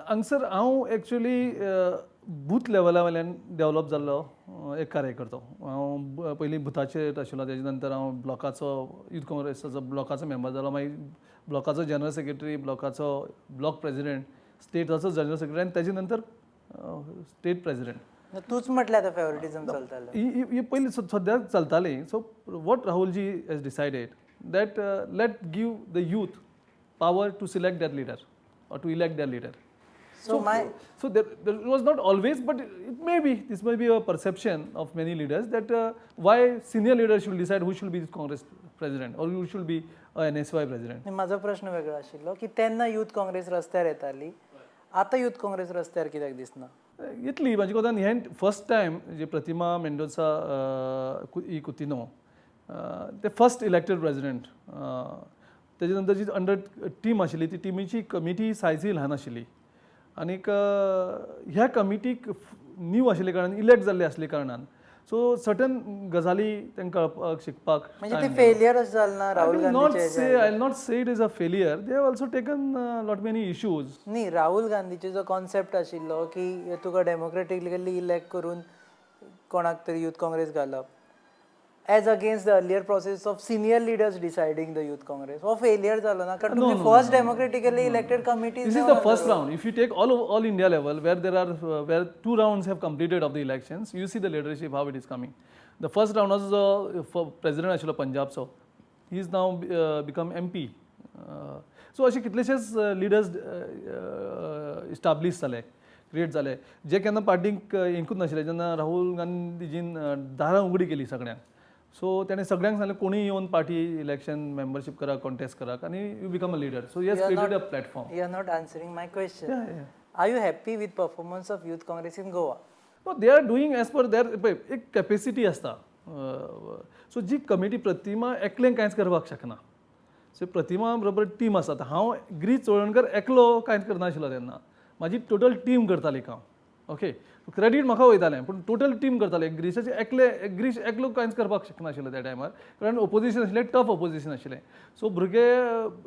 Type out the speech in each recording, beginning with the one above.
हांगसर हांव actually booth लेवला वयल्यान डेवलप जाल्लो एक कार्यकर्तो. हांव पयलीं बुथाचेर आशिल्लो, तेजे नंतर हांव ब्लॉकाचो यूथ काँग्रेसाचो ब्लॉकाचो मेंबर जालो, मागीर ब्लॉकाचो जनरल सेक्रेटरी, ब्लॉकाचो ब्लॉक प्रेसिडेंट, स्टेटाचो जनरल सेक्रेटरी आनी तेजे नंतर स्टेट प्रेसिडेंट. तूच म्हटलें आतां फेवरेटिझम चलतालें. ही पयलीं सद्याक चलताली. So what Rahulji has decided that let give the youth power to select their leader or to elect their leader. So there was not always, but it may be, this may be a perception of many leaders that why senior leaders should decide who should be the Congress president or who should be a NSY president. माझा प्रश्न वेगळो आशिल्लो की तेन्ना youth Congress रस्त्यार येताली, आतां youth Congress रस्त्यार कित्याक दिसना? येतली म्हाजे कोतान हें फर्स्ट टायम जे प्रतिमा मेंडोसा ई कुतिनो ते फर्स्ट इलेक्टेड प्रेसिडेंट. तेजे नंतर जी अंडर टीम आशिल्ली ती टीमीची कमिटी सायजूय ल्हान आशिल्ली आनीक ह्या कमिटीक न्यू आशिल्ले कारणान इलेक्ट जाल्ले आसले कारणान सो सर्टन गजाली तांकां कळपाक शिकपाक म्हणजे ते फेलियर जालें ना राहुल गांधीचे? आय विल नॉट से it is a failure. They have also taken lot many issues. न्ही, राहुल गांधीचे जो कॉन्सेप्ट आशिल्लो की तुका डेमोक्रेटिकली इलेक्ट करून कोणाक तरी यूथ काँग्रेस घालप as against the earlier process of senior leaders deciding the youth congress, हो failure जालो ना? कारण तुमची first democratically elected committee this is the first round. If you take all India level where there are where 2 rounds have completed of the elections, you see the leadership how it is coming. The first round was for president ashilo Punjab, so he is now become MP. So अशे कितलेशेच leaders established जाले, create जाले जे केन्ना पार्टीक इंकूच नाशिल्ले. जेन्ना राहुल गांधीजीन दारां उगडी केली सगळ्यांक, सो ताणें सगळ्यांक सांगलें कोणी येवन पार्टी इलेक्शन मेंबरशीप कराक, कॉन्टेस्ट कराक आनी you become a leader. So he has created a platform. You are not answering my question. Are you happy with performance of youth Congress in Goa? No, they are doing as per their एक capacity आसता. सो जी committee प्रतिमा एकलें कांयच करपाक शकना. सो प्रतिमा बरोबर team आसा. हांव गिरीश चोळणकर एकलो कांयच करनाशिल्लो तेन्ना, म्हाजी टोटल टीम करताली काम. ओके, क्रेडीट म्हाका वयतालें पूण टोटल टीम करताले. गिरीश एकलो कांयच करपाक शकनाशिल्लो त्या टायमार, कारण ओपोजिशन आशिल्लें, टफ ओपोजिशन आशिल्लें. सो भुरगे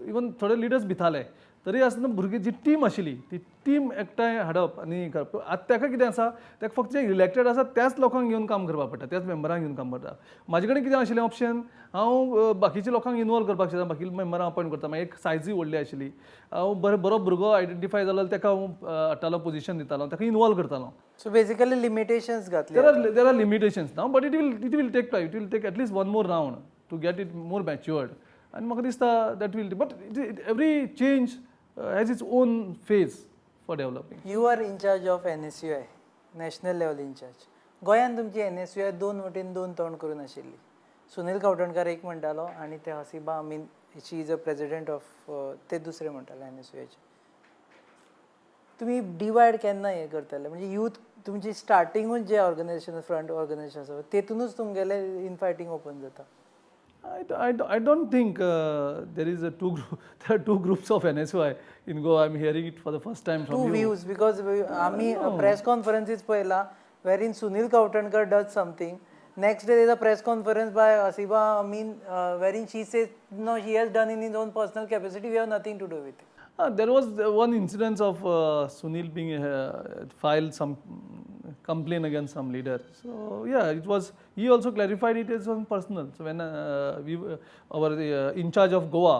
इवन थोडे लिडर्स भिताले, तरी आसतना भुरगे जी टीम आशिल्ली ती टीम एकठांय हाडप आनी करप. आतां ताका कितें आसा, ताका फक्त जे इलेक्टेड आसा त्याच लोकांक घेवन काम करपाक पडटा, त्याच मेंबरांक घेवन काम करता. म्हाजे कडेन कितें आशिल्लें ऑप्शन, हांव बाकीच्या लोकांक इनवॉल्व करपाक शकता, बाकी मेंबरांक अपॉयंट करता. मागीर एक सायजूय व्हडली आशिल्ली. हांव बरो भुरगो आयडेंटिफाय जालो ताका हांव हाडटालो, पोजिशन दितालो, ताका इनवॉल्व करतालो. सो बेसिकली लिमिटेशन्स घातले. There are limitations now, but it will take time. It will take at least one more round to get it more matured. And म्हाका दिसता that will, but every change has its own phase for developing. You are in charge of NSUI, national level in charge. गोंयान तुमची NSUI 2 वटेन 2 तोंड करून आशिल्ली. सुनील गावठणकार एक म्हणटालो आनी ते Haseeba Amin, she is a president of, ते दुसरे म्हणटाले NSUIचे. तुम्ही डिवायड केन्ना हे करतले? म्हणजे यूथ तुमची स्टार्टिंगूच जे ऑर्गनायझेशन, फ्रंट ऑर्गनायझेशन आसा तेतूनच तुमगेले इनफायटींग ओपन जाता. I don't think there are two groups of NSY in Goa. I'm hearing it for the first time from you. Two views, because आम्ही press conferences पळयला wherein Sunil Kautankar does something. Next day there is a press conference by Asiba Amin wherein she says no, he has done in his own personal capacity. We have nothing to do with it. There was one incident of Sunil being filed some complaint against some leader. So yeah, it was. He also clarified it as on personal. So when our in charge of Goa,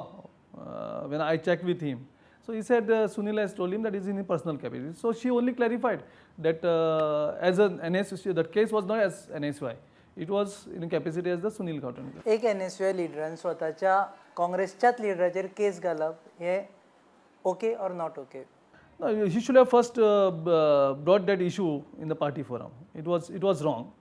when I checked with him, so he said Sunil has told him that it's in his personal capacity. So she only clarified that as an NSY, that case was not as NSY. It was in capacity as the Sunil Kautankar. एक NSY लिडरान स्वताच्या काँग्रेसच्याच लिडराचेर case घालप हे okay or not okay? No, he should have first brought that issue in the party forum. It was wrong.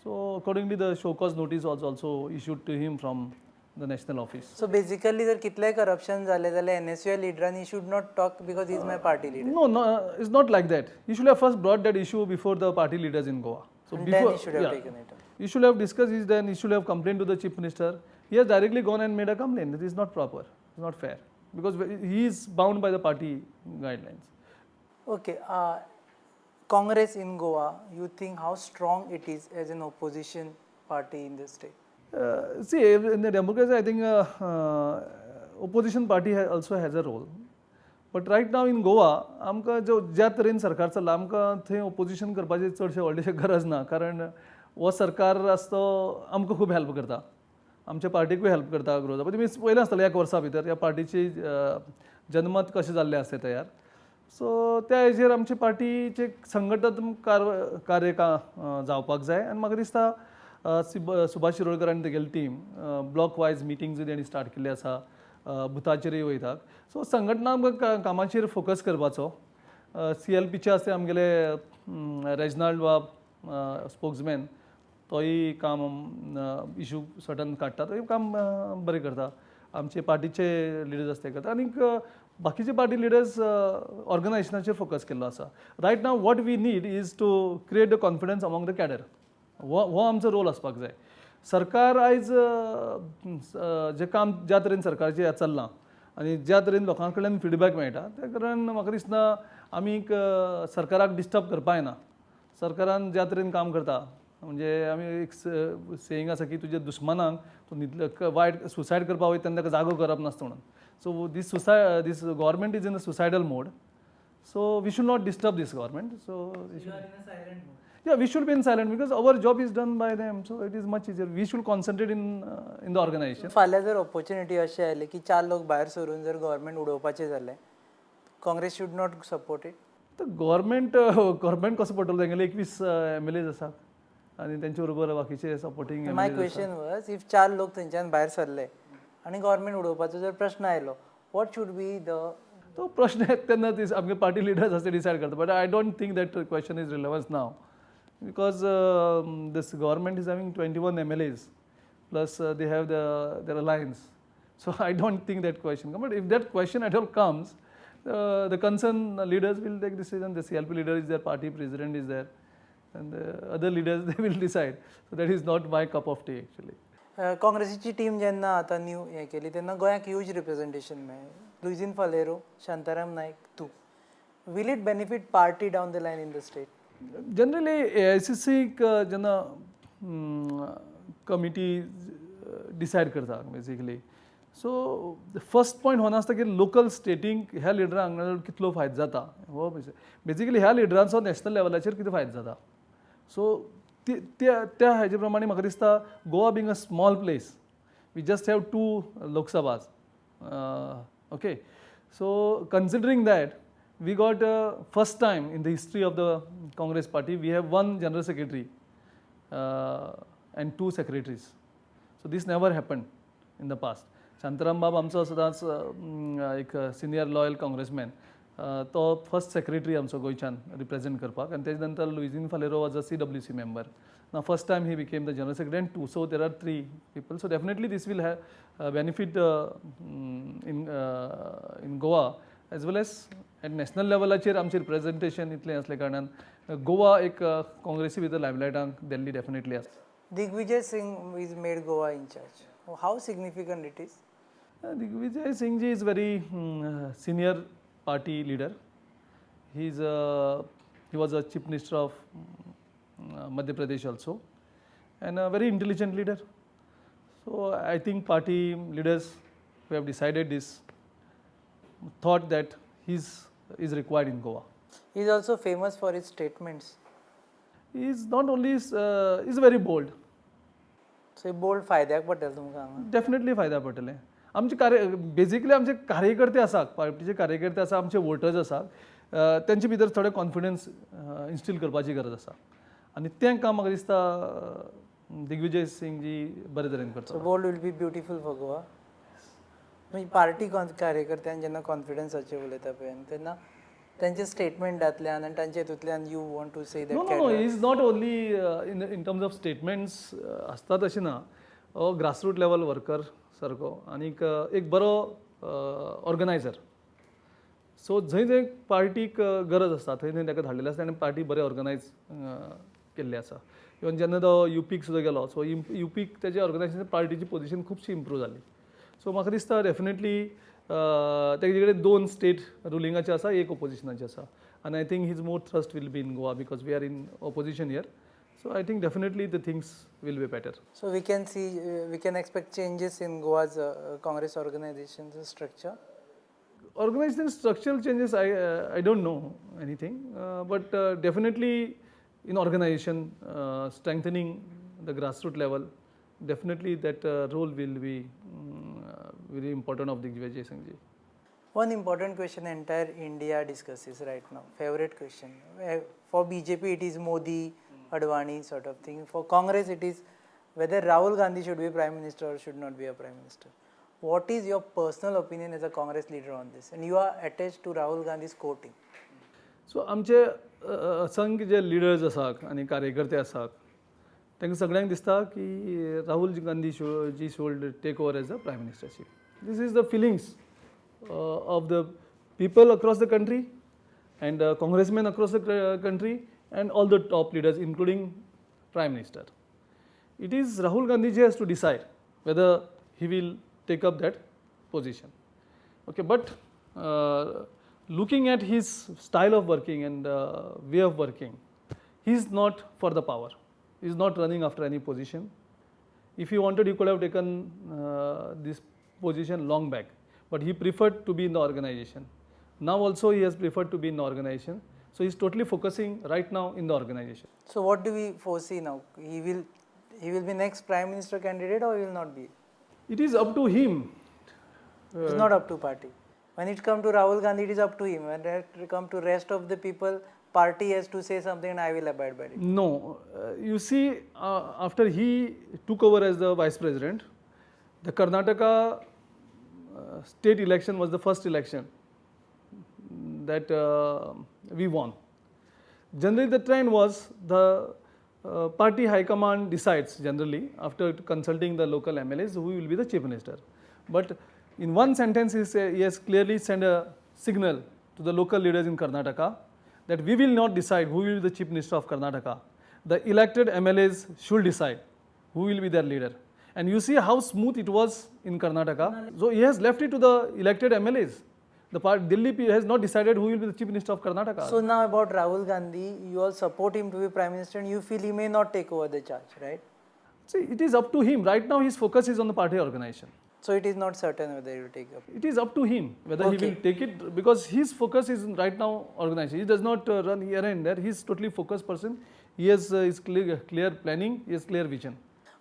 So accordingly, the show cause notice was also issued to him from the national office. So basically, जर कितले corruption झाले जाल्यार NSY leader should not talk because he is my party leader. No, it's not like that. He should have first brought that issue before the party leaders in Goa. So and before, then he should have taken it up. He should have discussed it. Then he should have complained to the chief minister. He has directly gone and made a complaint. It is not proper. It's not fair because he is bound by the party guidelines. Okay. Congress in Goa, you think how strong it is as an opposition party in the state? See, in the democracy, I think opposition party also has a role. But right now in Goa आमकां ज्या तरेन सरकार चल्ला आमकां थंय opposition करपाची चडशे व्हडलेशे गरज ना, कारण हो सरकार आसा तो आमकां खूब हेल्प करता, आमच्या पार्टीकूय हेल्प करता ग्रो जावपाक. तुमी पयलें आसतलें 1 वर्सा भितर ह्या पार्टीची जनमत कशें जाल्लें आसलें तयार. सो त्या हेजेर आमची पार्टीचे संघटन कार्य जावपाक जाय. आनी म्हाका दिसता सुभाष शिरोडकरांनी तेगेली टीम ब्लॉक वायज मिटिंग्स तेणी स्टार्ट केल्ली आसा, बुथाचेरय वयतात. सो संघटना कामाचेर फोकस करपाचो. CLPचे आसता आमगेले रेजनाल्ड वा स्पोक्समॅन, तोय काम इशू सर्टन काडटा, तोय काम बरें करता. आमचे पार्टीचे लिडर्स आसता ते करता. आनीक बाकीचे पार्टी लिडर्स ऑर्गनायजेशनाचेर फोकस केल्लो आसा. Right now what we need is to create the confidence among the cadre. हो आमचो रोल आसपाक जाय. सरकार आयज जे काम ज्या तरेन सरकारचें चल्लां आनी ज्या तरेन लोकां कडल्यान फिडबॅक मेळटा, त्या कारण म्हाका दिसना आमी सरकाराक डिस्टर्ब करपा येना. सरकारान ज्या तरेन काम करता, म्हणजे आमी एक सेयींग आसा की तुज्या दुस्मानाक तूं वायट सुसायड करपा वयता तेन्ना ताका जागो करप नासता म्हणून. So this government is in a suicidal mode. So we should not disturb this government. So yeah, we should be in silent because our job is done by them, so it is much easier. We should concentrate in the organization. फाल्यां जर opportunity अशें आयलें की 4 लोक भायर सरून जर government उडोवपाचें जालें, Congress should not support it. तर गव्हर्मेंट कसो पडटलो? तेंगेले 21 MLAs आसात आनी तेंचे बरोबर बाकीचे supporting. My question was, if 4 लोक थंयच्यान भायर सरले आनी गव्हर्मेंट उडोवपाचो जर प्रश्न आयलो, वॉट शूड बी द. तो प्रश्न येता तेन्ना आमगे पार्टी लिडर्स आसा ते डिसायड करता. But I don't think that question is relevance now, because this government is having 21 MLAs plus they have their alliance. So I don't think that question comes. But if that question at all comes, the concerned leaders will take decision. The CLP leader is there, party president is there, and the other leaders they will decide. So that is not my cup of tea actually. काँग्रेसीची team जेन्ना आतां new हें केली तेन्ना गोंयाक huge representation मेळ्ळें. लुईझीन फालेरो, शांताराम नायक, तूं. Will it benefit party down the line in the state? Generally AICC जेन्ना कमिटी डिसायड करता बेसिकली, सो फर्स्ट पॉयंट हो नासता की लोकल स्टेटींक ह्या लिडरांक कितलो फायदो जाता. हो बेसिकली ह्या लिडरांचो नॅशनल लेवलाचेर कितें फायदो जाता. सो त्या हेजे प्रमाणे म्हाका दिसता Goa being a small place, we just have 2 लोकसभाज. Okay, so कन्सिडरींग that, we got first time in the history of the Congress party we have 1 general secretary and 2 secretaries. So this never happened in the past. Shantaram Bab आमचो सदांच एक senior loyal काँग्रेसमॅन, तो first secretary आमचो गोंयच्यान represent करपाक. आनी तेजे नंतर Luizinho Faleiro was a CWC member. Now first time he became the general secretary and 2, so there are 3 people. So definitely this will have benefit in Goa as well as at national लेवलाचेर आमचे representation इतलें असल्या कारणान गोवा एक काँग्रेसी भितर लायमलायटाक Delhi definitely आसा. Digvijay Singh is made Goa in charge. How significant it is? Digvijay Singh ji is very senior party leader. He was a chief minister of Madhya Pradesh also, and a very intelligent leader. So I think party leaders who have decided this thought that he is required in Goa. He is also famous for his statements. He is not only is very bold. So bold फायद्याक पडटलें तुमकां हांगा? Definitely फायदा पडटले. आमचे basically आमचे कार्यकर्ते आसात, पार्टीचे कार्यकर्ते आसा, आमचे वोटर्स आसात, तेंचे भितर थोडे कॉन्फिडन्स इन्स्टिल करपाची गरज आसा आनी तें काम म्हाका दिसता दिग्विजय सिंग जी बरे तरेन करता. So bold will be beautiful for Goa. म्हणजे पार्टी कार्यकर्त्यान जेन्ना कॉन्फिडन्साचेर उलयता पळय तेन्ना त्यांचे स्टेटमेंटांतल्यान आनी तांचे हितूंतल्यान you want to say that no is not only in terms of statements आसता तशें ना. ग्रासरूट लेवल वर्कर सारको आनी एक बरो ऑर्गनायझर. सो जंय जंय पार्टीक गरज आसता थंय थंय ताका धाडलेलें आसता आनी पार्टी बरें ऑर्गनायज केल्ली आसा. इवन जेन्ना तो UPक सुद्दां गेलो, सो UPक तेजे ऑर्गनायजेशन पार्टीची पोजिशन खुबशी इम्प्रूव जाली. सो म्हाका दिसता डेफिनेटली तेजे कडेन 2 स्टेट रुलिंगाचे आसा, 1 ऑपोजिशनाचे आसा. आनी I think his more thrust will be in Goa because we are in opposition here. So I think definitely the things will be better. So we can expect changes in Goa's Congress organization structure. Organizational structural changes, I don't know anything, but definitely in organization, strengthening the grassroots level, definitely that role will be very important of Digvijay Singh ji. One important question entire India discusses right now, favorite question. For BJP it is Modi, Advani sort of thing. For Congress it is whether Rahul Gandhi should be Prime Minister or should not be a Prime Minister. What is your personal opinion as a Congress leader on this? And you are attached to Rahul Gandhi's core team. सो आमचे असंख्य जे leaders आसात आनी कार्यकर्ते आसात तांकां सगळ्यांक दिसता की Rahul Gandhi ji should take over as the prime ministership. This is the feelings of the people across the country and congressmen across the country and all the top leaders including prime minister. It is Rahul Gandhi ji has to decide whether he will take up that position. Okay, but looking at his style of working and way of working, he is not for the power. He is not running after any position. If he wanted, he could have taken this position long back, but he preferred to be in the organization. Now also he has preferred to be in the organization. So he is totally focusing right now in the organization. So what do we foresee now? He will be next Prime Minister candidate or he will not be? It is up to him. It's not up to party. When it comes to Rahul Gandhi, it is up to him. When it comes to rest of the people, party has to say something and I will abide by it. No, you see, after he took over as the vice president, the Karnataka state election was the first election that we won. Generally, the trend was the party high command decides generally after consulting the local MLAs who will be the chief minister. But in one sentence, he has clearly sent a signal to the local leaders in Karnataka that we will not decide who will be the chief minister of Karnataka. The elected MLAs should decide who will be their leader. And you see how smooth it was in Karnataka. So he has left it to the elected MLAs. The Delhi has not decided who will be the chief minister of Karnataka. So now about Rahul Gandhi, you all support him to be Prime Minister and you feel he may not take over the charge, right? See, it is up to him. Right now his focus is on the party organization. So it is not certain whether he will take up. It is up to him whether he will take it, because his focus is right now organization. He does not run here and there. He is totally focused person. He has his clear planning, he has clear vision.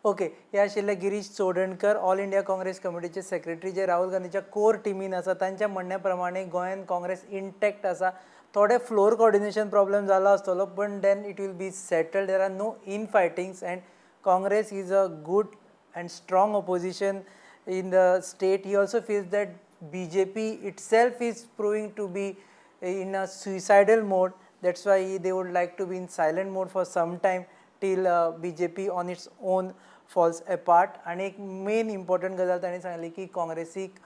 Okay, हे आशिल्ले Girish Chodankar, all India Congress कमिटीचे secretary, जे राहुल गांधीच्या core टिमीन आसा. तांच्या म्हणण्या प्रमाणे गोंयान काँग्रेस इंटॅक्ट आसा. थोडे फ्लोर कोऑर्डिनेशन प्रॉब्लेम जाला आसतलो, पण then it will be settled. There are no in fightings and Congress is a good and strong opposition in the state. He also feels that BJP itself is proving to be in a suicidal mode. That's why they would like to be in silent mode for some time till BJP on its own falls apart. आणि एक main important गजाल तांणी सांगली की काँग्रेसीक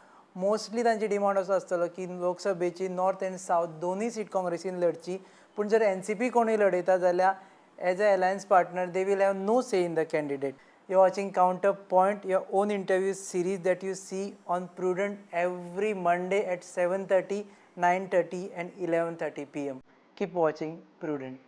mostly तांची demand असो आसतलो की लोकसभेची नॉर्थ एंड साउथ दोनूय सीट काँग्रेसीन लढची. पूण जर NCP कोणूय लढयता जाल्यार as a alliance partner they will have no say in the candidate. You're watching Counterpoint, your own interview series that you see on Prudent every Monday at 7:30, 9:30 and 11:30 p.m. Keep watching Prudent.